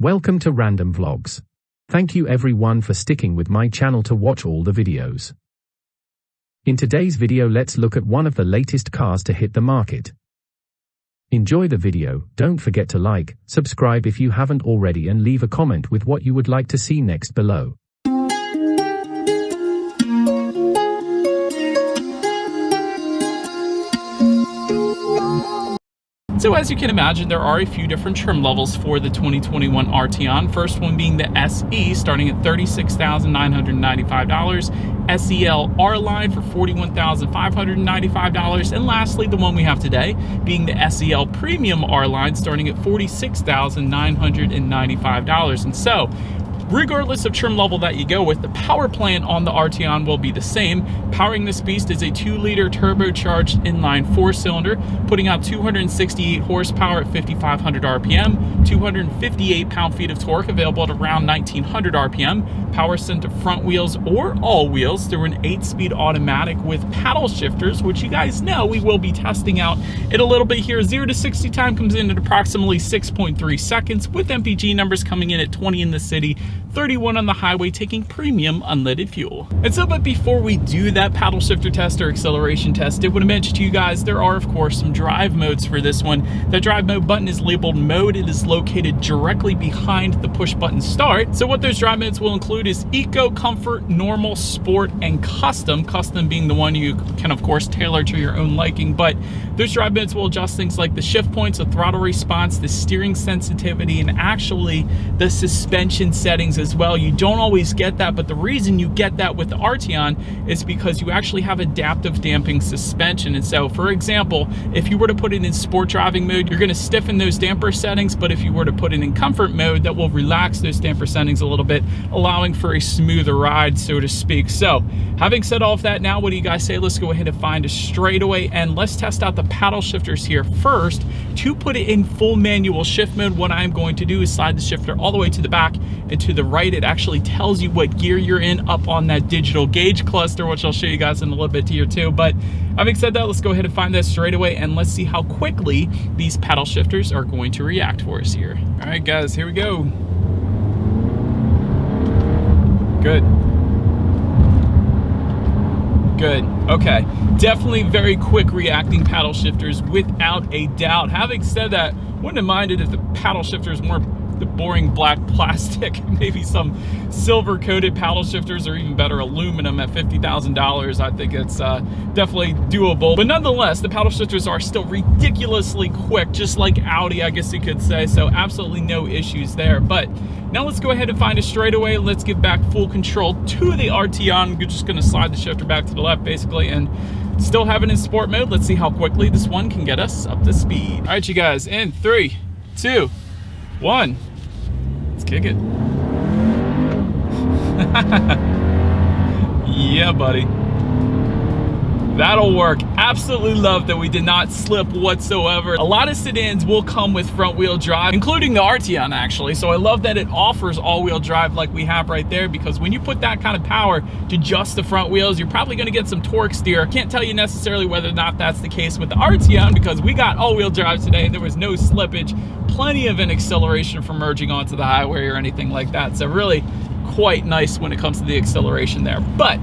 Welcome to Random Vlogs. Thank you everyone for sticking with my channel to watch all the videos. In today's video, let's look at one of the latest cars to hit the market. Enjoy the video, don't forget to like, subscribe if you haven't already, and leave a comment with what you would like to see next below. So as you can imagine, there are a few different trim levels for the 2021 Arteon. First one being the SE, starting at $36,995. SEL R-Line for $41,595. And lastly, the one we have today being the SEL Premium R-Line, starting at $46,995. And so, regardless of trim level that you go with, the power plant on the Arteon will be the same. Powering this beast is a 2-liter turbocharged inline 4-cylinder, putting out 268 horsepower at 5,500 RPM, 258 pound-feet of torque, available at around 1,900 RPM. Power sent to front wheels or all wheels through an 8-speed automatic with paddle shifters, which you guys know we will be testing out in a little bit here. 0 to 60 time comes in at approximately 6.3 seconds, with MPG numbers coming in at 20 in the city, 31 on the highway, taking premium unleaded fuel. And so, but before we do that paddle shifter test or acceleration test, I want to mention to you guys, there are of course some drive modes for this one. The drive mode button is labeled mode. It is located directly behind the push button start. So what those drive modes will include is eco, comfort, normal, sport, and custom. Custom being the one you can of course tailor to your own liking, but those drive modes will adjust things like the shift points, the throttle response, the steering sensitivity, and actually the suspension settings as well. You don't always get that, but the reason you get that with the Arteon is because you actually have adaptive damping suspension. And so, for example, if you were to put it in sport driving mode, you're going to stiffen those damper settings, but if you were to put it in comfort mode, that will relax those damper settings a little bit, allowing for a smoother ride, so to speak. So, having said all of that, now what do you guys say? Let's go ahead and find a straightaway, and let's test out the paddle shifters here first. To put it in full manual shift mode, what I'm going to do is slide the shifter all the way to the back and to the right. It actually tells you what gear you're in up on that digital gauge cluster, which I'll show you guys in a little bit here too. But having said that, let's go ahead and find that straight away, and let's see how quickly these paddle shifters are going to react for us here. All right, guys, here we go. Good. Good. Okay. Definitely very quick reacting paddle shifters without a doubt. Having said that, wouldn't have minded if the paddle shifters weren't the boring black plastic. Maybe some silver coated paddle shifters, or even better, aluminum at $50,000. I think it's definitely doable. But nonetheless, the paddle shifters are still ridiculously quick, just like Audi, I guess you could say. So absolutely no issues there. But now let's go ahead and find a straightaway. Let's get back full control to the Arteon. We're just gonna slide the shifter back to the left basically, and still have it in sport mode. Let's see how quickly this one can get us up to speed. All right, you guys, in 3, 2, 1. Let's kick it. Yeah, buddy. That'll work. Absolutely love that we did not slip whatsoever. A lot of sedans will come with front wheel drive, including the Arteon actually. So I love that it offers all wheel drive like we have right there, because when you put that kind of power to just the front wheels, you're probably gonna get some torque steer. Can't tell you necessarily whether or not that's the case with the Arteon, because we got all wheel drive today and there was no slippage. Plenty of an acceleration from merging onto the highway or anything like that. So really quite nice when it comes to the acceleration there. But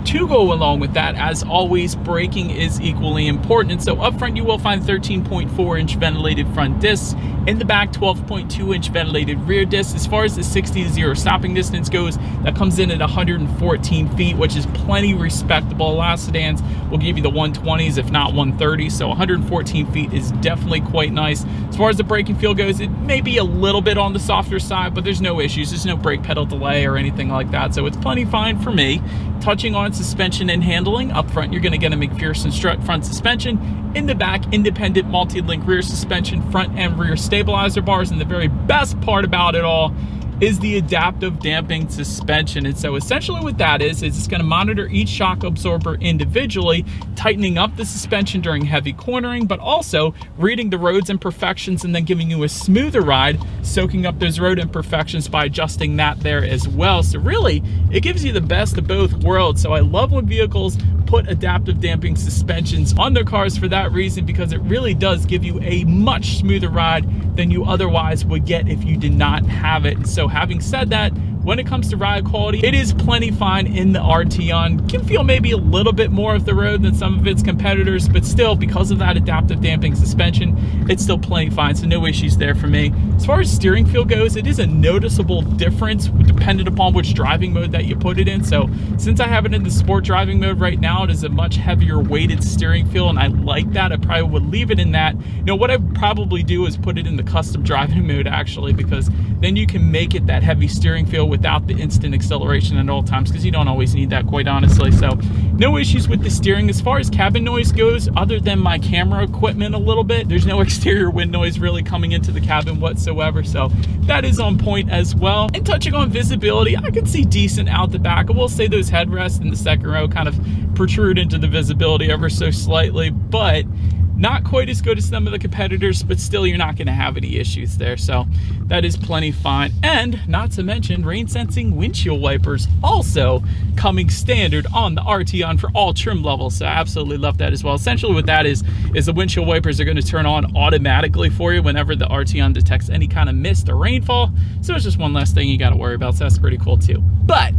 to go along with that, as always, braking is equally important. And so up front, you will find 13.4-inch ventilated front discs. In the back, 12.2-inch ventilated rear discs. As far as the 60 to 0 stopping distance goes, that comes in at 114 feet, which is plenty respectable. A lot of sedans will give you the 120s, if not 130. So 114 feet is definitely quite nice. As far as the braking feel goes, it may be a little bit on the softer side, but there's no issues. There's no brake pedal delay or anything like that. So it's plenty fine for me. Touching on suspension and handling, up front you're going to get a McPherson strut front suspension. In the back, independent multi-link rear suspension, front and rear stabilizer bars, and the very best part about it all is the adaptive damping suspension. And so essentially what that is it's going to monitor each shock absorber individually, tightening up the suspension during heavy cornering, but also reading the road's imperfections and then giving you a smoother ride, soaking up those road imperfections by adjusting that there as well. So really, it gives you the best of both worlds. So I love when vehicles put adaptive damping suspensions on their cars for that reason, because it really does give you a much smoother ride than you otherwise would get if you did not have it. So having said that, when it comes to ride quality, it is plenty fine in the Arteon. Can feel maybe a little bit more of the road than some of its competitors, but still, because of that adaptive damping suspension, it's still plenty fine, so no issues there for me. As far as steering feel goes, it is a noticeable difference dependent upon which driving mode that you put it in. So since I have it in the sport driving mode right now, it is a much heavier weighted steering feel, and I like that. I probably would leave it in that. You know, what I'd probably do is put it in the custom driving mode, actually, because then you can make it that heavy steering feel without the instant acceleration at all times, because you don't always need that, quite honestly. So no issues with the steering. As far as cabin noise goes, other than my camera equipment a little bit, there's no exterior wind noise really coming into the cabin whatsoever, so that is on point as well. And touching on visibility, I can see decent out the back. I will say those headrests in the second row kind of protrude into the visibility ever so slightly, but not quite as good as some of the competitors, but still you're not going to have any issues there, so that is plenty fine. And not to mention, rain sensing windshield wipers also coming standard on the Arteon for all trim levels, so I absolutely love that as well. Essentially what that is the windshield wipers are going to turn on automatically for you whenever the Arteon detects any kind of mist or rainfall, so it's just one less thing you got to worry about, so that's pretty cool too. But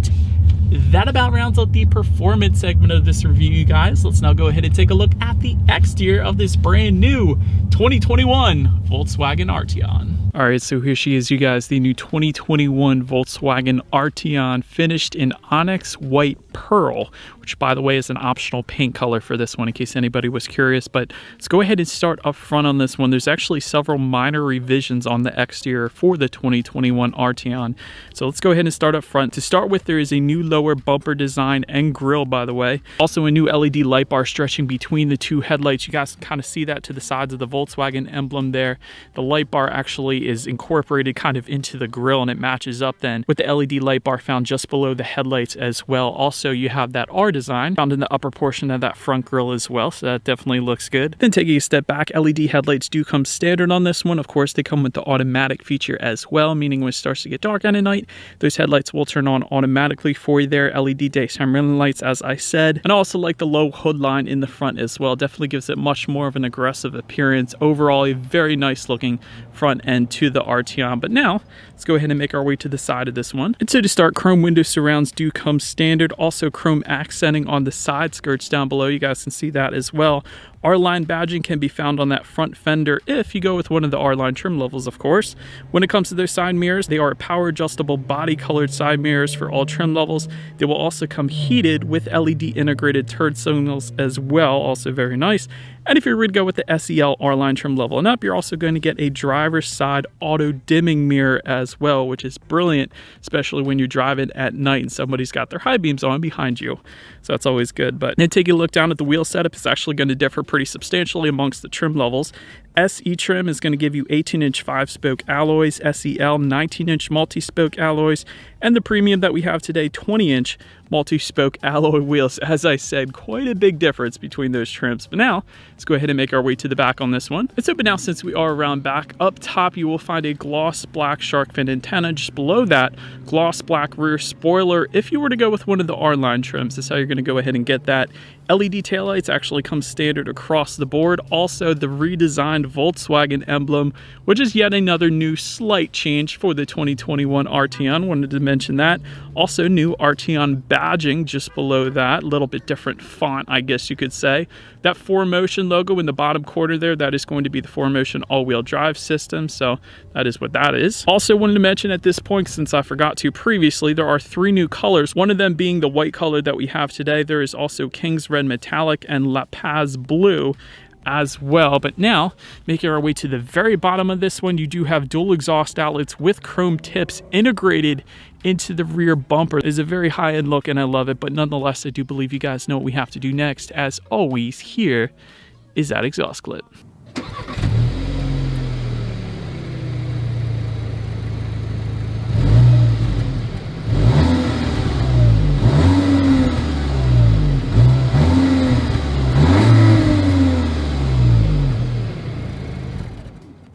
that about rounds out the performance segment of this review, you guys. Let's now go ahead and take a look at the exterior of this brand new 2021 Volkswagen Arteon. All right, so here she is, you guys, the new 2021 Volkswagen Arteon, finished in Onyx White Pearl, which, by the way, is an optional paint color for this one, in case anybody was curious. But let's go ahead and start up front on this one. There's actually several minor revisions on the exterior for the 2021 Arteon. So let's go ahead and start up front. To start with, there is a new lower bumper design and grille, by the way. Also a new LED light bar stretching between the two headlights. You guys can kind of see that to the sides of the Volkswagen emblem there. The light bar actually is incorporated kind of into the grille, and it matches up then with the LED light bar found just below the headlights as well. Also, you have that R design found in the upper portion of that front grille as well, so that definitely looks good. Then taking a step back, LED headlights do come standard on this one. Of course, they come with the automatic feature as well, meaning when it starts to get dark out at night, those headlights will turn on automatically for you there. LED daytime running lights, as I said. And I also like the low hood line in the front as well. Definitely gives it much more of an aggressive appearance. Overall, a very nice looking front end to the Arteon. But now let's go ahead and make our way to the side of this one. And so to start, chrome window surrounds do come standard. Also chrome accenting on the side skirts down below. You guys can see that as well. R-line badging can be found on that front fender if you go with one of the R-line trim levels, of course. When it comes to their side mirrors, they are power adjustable body colored side mirrors for all trim levels. They will also come heated with LED integrated turn signals as well, also very nice. And if you're ready to go with the SEL R-line trim level and up, you're also going to get a driver's side auto dimming mirror as well, which is brilliant, especially when you're driving at night and somebody's got their high beams on behind you. So that's always good. But then taking a look down at the wheel setup, it's actually going to differ pretty substantially amongst the trim levels. SE trim is going to give you 18-inch 5-spoke alloys, SEL 19-inch multi-spoke alloys, and the premium that we have today, 20-inch multi-spoke alloy wheels. As I said, quite a big difference between those trims. But now, let's go ahead and make our way to the back on this one. Let's open now since we are around back. Up top, you will find a gloss black shark fin antenna. Just below that, gloss black rear spoiler. If you were to go with one of the R-line trims, that's how you're going to go ahead and get that. LED taillights actually come standard across the board. Also, the redesigned Volkswagen emblem, which is yet another new slight change for the 2021 Arteon. Wanted to mention that. Also, new Arteon badging just below that. A little bit different font, I guess you could say. That 4Motion logo in the bottom corner there, that is going to be the 4Motion all-wheel drive system. So that is what that is. Also wanted to mention at this point, since I forgot to previously, there are 3 new colors. One of them being the white color that we have today. There is also King's Red Metallic and La Paz Blue as well. But now, making our way to the very bottom of this one, you do have dual exhaust outlets with chrome tips integrated into the rear bumper. It is a very high-end look and I love it, but nonetheless, I do believe you guys know what we have to do next. As always, here is that exhaust clip.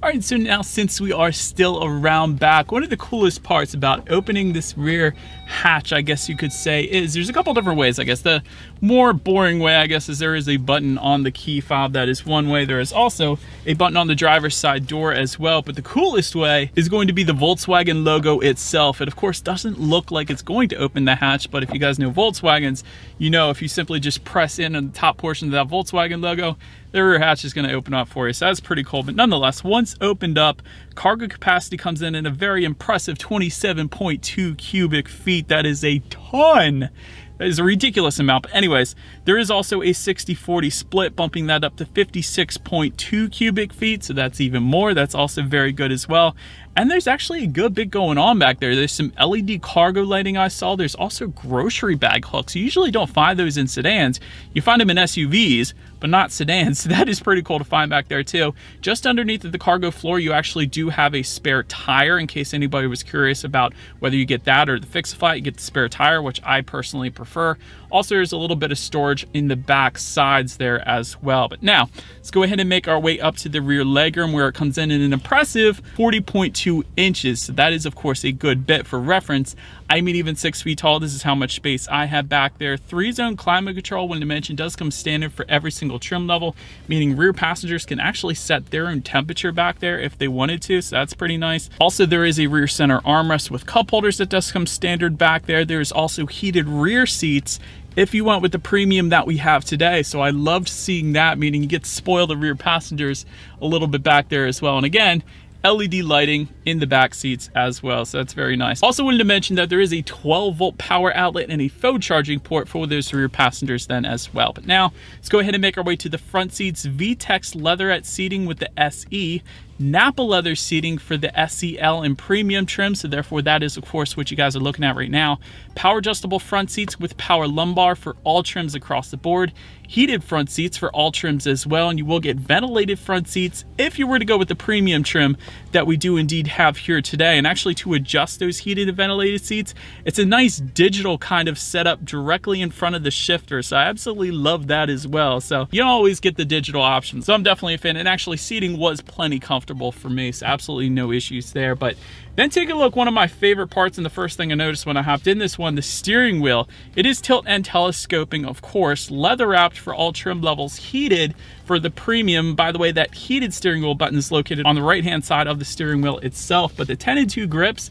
All right, so now since we are still around back, one of the coolest parts about opening this rear hatch, I guess you could say, is there's a couple different ways. I guess the more boring way, I guess, is there is a button on the key fob. That is one way. There is also a button on the driver's side door as well. But the coolest way is going to be the Volkswagen logo itself. It, of course, doesn't look like it's going to open the hatch, but if you guys know Volkswagens, you know if you simply just press in on the top portion of that Volkswagen logo, the rear hatch is going to open up for you. So that's pretty cool. But nonetheless, once opened up, cargo capacity comes in a very impressive 27.2 cubic feet. That is a ton. That is a ridiculous amount. But anyways, there is also a 60-40 split, bumping that up to 56.2 cubic feet. So that's even more. That's also very good as well. And there's actually a good bit going on back there. There's some LED cargo lighting I saw. There's also grocery bag hooks. You usually don't find those in sedans. You find them in SUVs, but not sedans. So that is pretty cool to find back there too. Just underneath the cargo floor, you actually do have a spare tire in case anybody was curious about whether you get that or the Fix-A-Fi. You get the spare tire, which I personally prefer. Also, there's a little bit of storage in the back sides there as well. But now, let's go ahead and make our way up to the rear legroom, where it comes in an impressive 40.2 inches. So that is, of course, a good bit. For reference, I'm even 6 feet tall. This is how much space I have back there. 3-zone climate control, when mentioned, does come standard for every single trim level, meaning rear passengers can actually set their own temperature back there if they wanted to. So that's pretty nice. Also, there is a rear center armrest with cup holders that does come standard back there. There's also heated rear seats if you went with the premium that we have today. So I loved seeing that, meaning you get to spoil the rear passengers a little bit back there as well. And again, LED lighting in the back seats as well, so that's very nice. Also wanted to mention that there is a 12-volt power outlet and a phone charging port for those rear passengers then as well. But now, let's go ahead and make our way to the front seats. VTEX leatherette seating with the SE. Napa leather seating for the SEL and premium trim, so therefore that is, of course, what you guys are looking at right now. Power adjustable front seats with power lumbar for all trims across the board. Heated front seats for all trims as well, and you will get ventilated front seats if you were to go with the premium trim that we do indeed have here today. And actually, to adjust those heated and ventilated seats, it's a nice digital kind of setup directly in front of the shifter, so I absolutely love that as well. So you don't always get the digital option, so I'm definitely a fan. And actually, seating was plenty comfortable for me, so absolutely no issues there. But then take a look, one of my favorite parts, and the first thing I noticed when I hopped in this one, the steering wheel. It is tilt and telescoping, of course, leather wrapped for all trim levels, heated for the premium. By the way, that heated steering wheel button is located on the right hand side of the steering wheel itself, but the 10-2 grips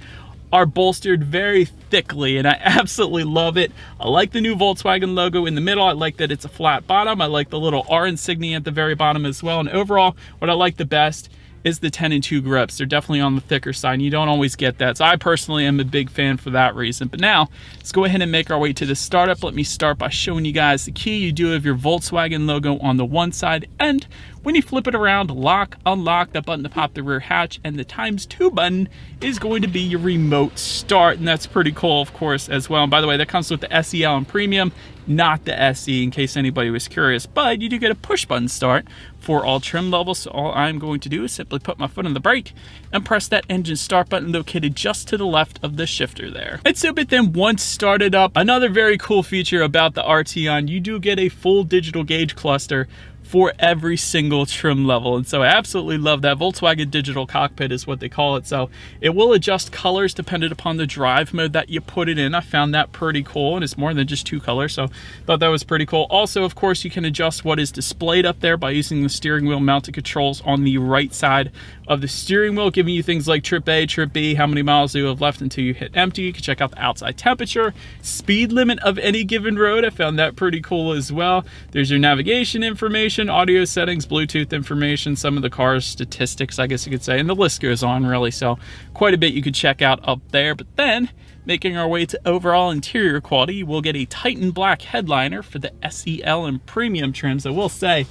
are bolstered very thickly, and I absolutely love it. I like the new Volkswagen logo in the middle. I like that it's a flat bottom. I like the little R insignia at the very bottom as well. And overall, what I like the best is the 10-2 grips. They're definitely on the thicker side, and you don't always get that. So I personally am a big fan for that reason. But now, let's go ahead and make our way to the startup. Let me start by showing you guys the key. You do have your Volkswagen logo on the one side, and when you flip it around, lock, unlock, that button to pop the rear hatch, and the ×2 button is going to be your remote start, and that's pretty cool, of course, as well. And by the way, that comes with the SEL and Premium, not the SE, in case anybody was curious. But you do get a push button start for all trim levels, so all I'm going to do is simply put my foot on the brake and press that engine start button located just to the left of the shifter there. And so, but then once started up, another very cool feature about the Arteon, you do get a full digital gauge cluster for every single trim level. And so I absolutely love that. Volkswagen Digital Cockpit is what they call it. So it will adjust colors dependent upon the drive mode that you put it in. I found that pretty cool, and it's more than just 2 colors, so thought that was pretty cool. Also, of course, you can adjust what is displayed up there by using the steering wheel mounted controls on the right side of the steering wheel, giving you things like trip A, trip B, how many miles do you have left until you hit empty. You can check out the outside temperature, speed limit of any given road. I found that pretty cool as well. There's your navigation information, audio settings, Bluetooth information, some of the car's statistics, I guess you could say, and the list goes on really. So quite a bit you could check out up there. But then, making our way to overall interior quality, we'll get a Titan black headliner for the SEL and Premium trims. I will say,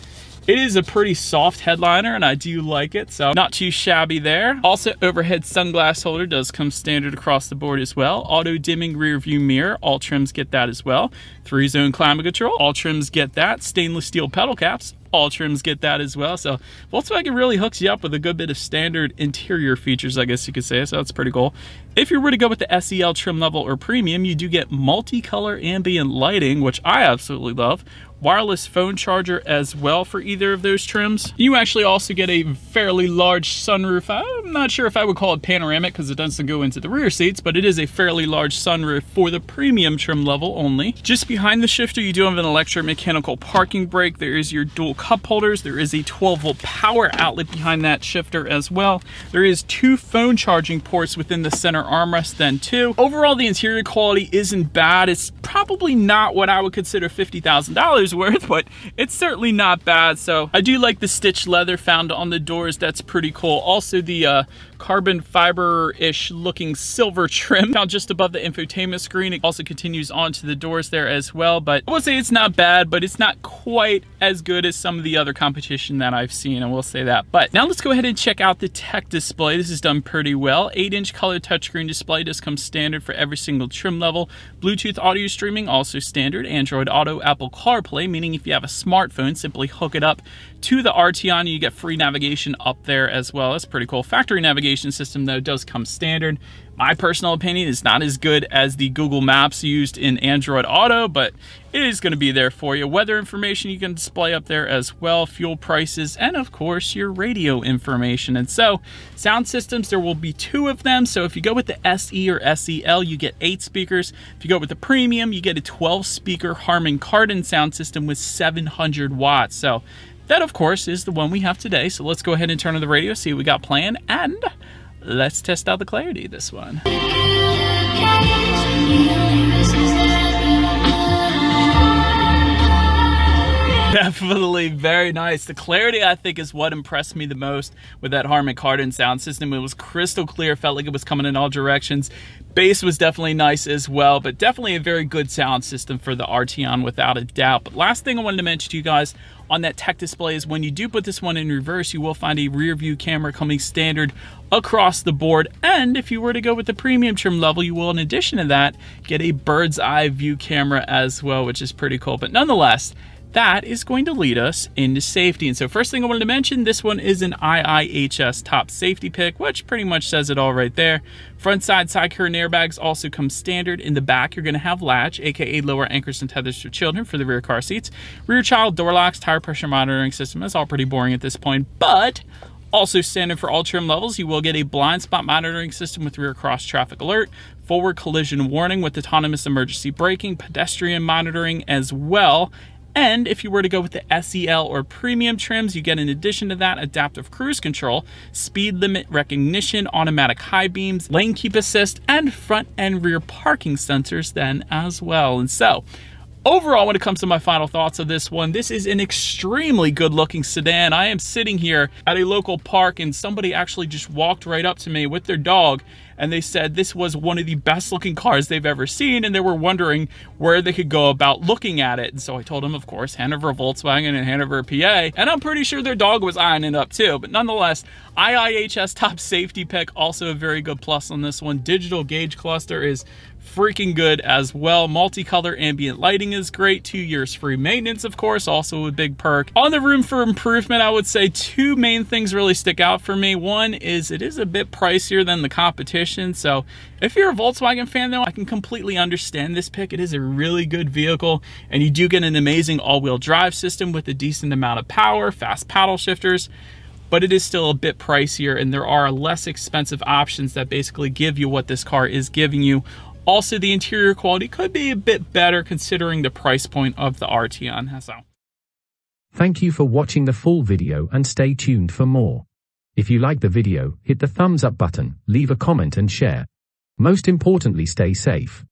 it is a pretty soft headliner, and I do like it, so not too shabby there. Also, overhead sunglass holder does come standard across the board as well. Auto dimming rear view mirror, all trims get that as well. 3-zone climate control, all trims get that. Stainless steel pedal caps, all trims get that as well. So Volkswagen really hooks you up with a good bit of standard interior features, I guess you could say, so that's pretty cool. If you were to go with the SEL trim level or Premium, you do get multicolor ambient lighting, which I absolutely love. wireless phone charger as well for either of those trims. You actually also get a fairly large sunroof. I'm not sure if I would call it panoramic because it doesn't go into the rear seats, but it is a fairly large sunroof for the premium trim level only. Just behind the shifter, you do have an electromechanical parking brake. There is your dual cup holders. There is a 12-volt power outlet behind that shifter as well. There is 2 phone charging ports within the center armrest then too. Overall, the interior quality isn't bad. It's probably not what I would consider $50,000 worth, but it's certainly not bad. So I do like the stitched leather found on the doors. That's pretty cool. Also the carbon fiber-ish looking silver trim found just above the infotainment screen. It also continues onto the doors there as well, but I will say it's not bad, but it's not quite as good as some of the other competition that I've seen, I will say that. But now let's go ahead and check out the tech display. This is done pretty well. 8-inch color touchscreen display does come standard for every single trim level. Bluetooth audio streaming also standard. Android Auto, Apple CarPlay, meaning if you have a smartphone, simply hook it up to the Arteon and you get free navigation up there as well. That's pretty cool. Factory navigation system though does come standard. My personal opinion is not as good as the Google Maps used in Android Auto, but it is going to be there for you. Weather information you can display up there as well, fuel prices, and of course your radio information. And so sound systems, there will be 2 of them. So if you go with the SE or SEL, you get 8 speakers. If you go with the premium, you get a 12-speaker Harman Kardon sound system with 700 watts. So that of course is the one we have today. So let's go ahead and turn on the radio, see what we got planned, and let's test out the clarity of this one. Definitely very nice. The clarity, I think, is what impressed me the most with that Harman Kardon sound system. It was crystal clear, felt like it was coming in all directions. Bass was definitely nice as well, but definitely a very good sound system for the Arteon without a doubt. But last thing I wanted to mention to you guys on that tech display is when you do put this one in reverse, you will find a rear view camera coming standard across the board. And if you were to go with the premium trim level, you will, in addition to that, get a bird's eye view camera as well, which is pretty cool. But nonetheless, that is going to lead us into safety. And so first thing I wanted to mention, this one is an IIHS top safety pick, which pretty much says it all right there. Front side curtain airbags also come standard. In the back, you're going to have latch, aka lower anchors and tethers for children for the rear car seats. Rear child door locks, tire pressure monitoring system. That's all pretty boring at this point, but also standard for all trim levels. You will get a blind spot monitoring system with rear cross traffic alert, forward collision warning with autonomous emergency braking, pedestrian monitoring as well. And if you were to go with the SEL or premium trims, you get in addition to that adaptive cruise control, speed limit recognition, automatic high beams, lane keep assist, and front and rear parking sensors then as well. And so overall, when it comes to my final thoughts of this one, this is an extremely good looking sedan. I am sitting here at a local park and somebody actually just walked right up to me with their dog and they said this was one of the best looking cars they've ever seen, and they were wondering where they could go about looking at it. And so I told them, of course, Hanover Volkswagen and Hanover PA, and I'm pretty sure their dog was eyeing it up too. But nonetheless, IIHS top safety pick, also a very good plus on this one. Digital gauge cluster is freaking good as well. Multicolor ambient lighting is great. 2 years free maintenance, of course, also a big perk. On the room for improvement, I would say 2 main things really stick out for me. One is it is a bit pricier than the competition. So if you're a Volkswagen fan though, I can completely understand this pick. It is a really good vehicle and you do get an amazing all-wheel drive system with a decent amount of power, fast paddle shifters, but it is still a bit pricier and there are less expensive options that basically give you what this car is giving you. Also, the interior quality could be a bit better considering the price point of the Arteon. So, thank you for watching the full video and stay tuned for more. If you like the video, hit the thumbs up button, leave a comment and share. Most importantly, stay safe.